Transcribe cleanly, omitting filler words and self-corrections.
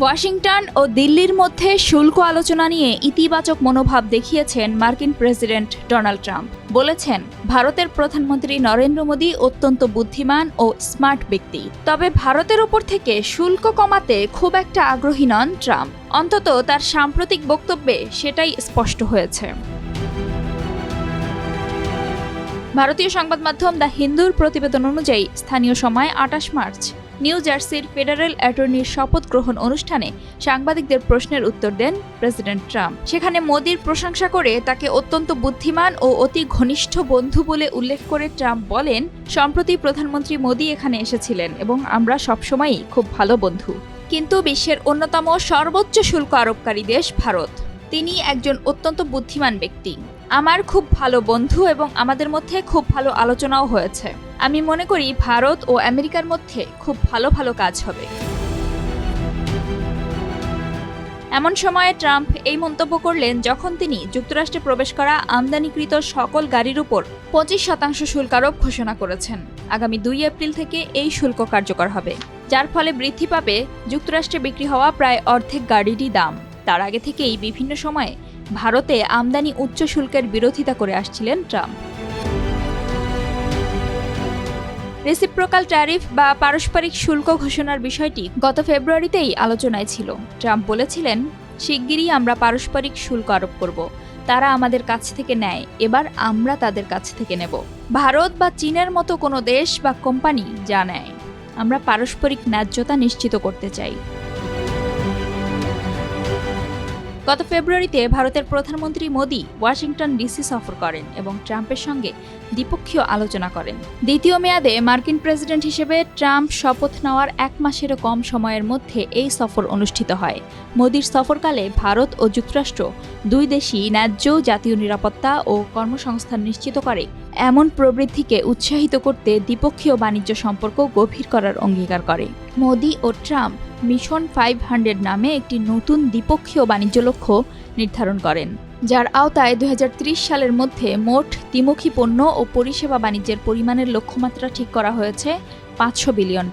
Washington ও দিল্লির মধ্যে শুল্ক আলোচনা নিয়ে ইতিবাচক মনোভাব দেখিয়েছেন মার্কিন প্রেসিডেন্ট ডোনাল্ড ট্রাম্প। বলেছেন, ভারতের প্রধানমন্ত্রী নরেন্দ্র মোদী অত্যন্ত বুদ্ধিমান ও স্মার্ট ব্যক্তি। তবে ভারতের ওপর থেকে শুল্ক কমাতে খুব একটা আগ্রহী নন ট্রাম্প। অন্তত তার সাম্প্রতিক বক্তব্যে সেটাই স্পষ্ট হয়েছে। ভারতীয় সংবাদ মাধ্যম দ্য হিন্দুর প্রতিবেদন অনুযায়ী স্থানীয় সময় ২৮ মার্চ নিউ জার্সির ফেডারেল অ্যাটর্নির শপথ গ্রহণ অনুষ্ঠানে সাংবাদিকদের প্রশ্নের উত্তর দেন প্রেসিডেন্ট ট্রাম্প। সেখানে মোদির প্রশংসা করে তাকে অত্যন্ত বুদ্ধিমান ও অতি ঘনিষ্ঠ বন্ধু বলে উল্লেখ করে ট্রাম্প বলেন, সম্প্রতি প্রধানমন্ত্রী মোদি এখানে এসেছিলেন এবং আমরা সবসময়ই খুব ভালো বন্ধু। কিন্তু বিশ্বের অন্যতম সর্বোচ্চ শুল্ক আরোপকারী দেশ ভারত। তিনি একজন অত্যন্ত বুদ্ধিমান ব্যক্তি, আমার খুব ভালো বন্ধু এবং আমাদের মধ্যে খুব ভালো আলোচনাও হয়েছে। আমি মনে করি ভারত ও আমেরিকার মধ্যে খুব ভালো ভালো কাজ হবে। এমন সময়ে ট্রাম্প এই মন্তব্য করলেন যখন তিনি যুক্তরাষ্ট্রে প্রবেশ করা আমদানিকৃত সকল গাড়ির উপর 25% শুল্ক আরোপ ঘোষণা করেছেন। আগামী 2 এপ্রিল থেকে এই শুল্ক কার্যকর হবে, যার ফলে বৃদ্ধি পাবে যুক্তরাষ্ট্রে বিক্রি হওয়া প্রায় অর্ধেক গাড়িরই দাম। তার আগে থেকেই বিভিন্ন সময়ে ভারতে আমদানি উচ্চ শুল্কের বিরোধিতা করে আসছিলেন ট্রাম্প। রেসিপ্রোকাল ট্যারিফ বা পারস্পরিক শুল্ক ঘোষণার বিষয়টি গত ফেব্রুয়ারিতেই আলোচনায় ছিল। ট্রাম্প বলেছিলেন, শিগগিরই আমরা পারস্পরিক শুল্ক আরোপ করব। তারা আমাদের কাছ থেকে নেয়, এবার আমরা তাদের কাছ থেকে নেব। ভারত বা চীনের মতো কোনো দেশ বা কোম্পানি যা নেয়, আমরা পারস্পরিক ন্যায্যতা নিশ্চিত করতে চাই। গত ফেব্রুয়ারিতে ভারতের প্রধানমন্ত্রী মোদি ওয়াশিংটন ডিসি সফর করেন এবং ট্রাম্পের সঙ্গে দ্বিপক্ষীয় আলোচনা করেন। দ্বিতীয় মেয়াদে মার্কিন প্রেসিডেন্ট হিসেবে ট্রাম্প শপথ নেওয়ার 1 মাসেরও কম সময়ের মধ্যে এই সফর অনুষ্ঠিত হয়। মোদির সফরকালে ভারত ও যুক্তরাষ্ট্র দুই দেশই ন্যায্য জাতীয় নিরাপত্তা ও কর্মসংস্থান নিশ্চিত করে এমন প্রবৃদ্ধিকে উৎসাহিত করতে দ্বিপক্ষীয় বাণিজ্য সম্পর্ক গভীর করার অঙ্গীকার করে। মোদি ও ট্রাম্প মিশন 500 নামে একটি নতুন দ্বিপক্ষীয় বাণিজ্য লক্ষ্য নির্ধারণ করেন, যার আওতায় 2030 সালের মধ্যে মোট দ্বিমুখী পণ্য ও পরিষেবা বাণিজ্যের পরিমাণের লক্ষ্যমাত্রা ঠিক করা হয়েছে $500 বিলিয়ন।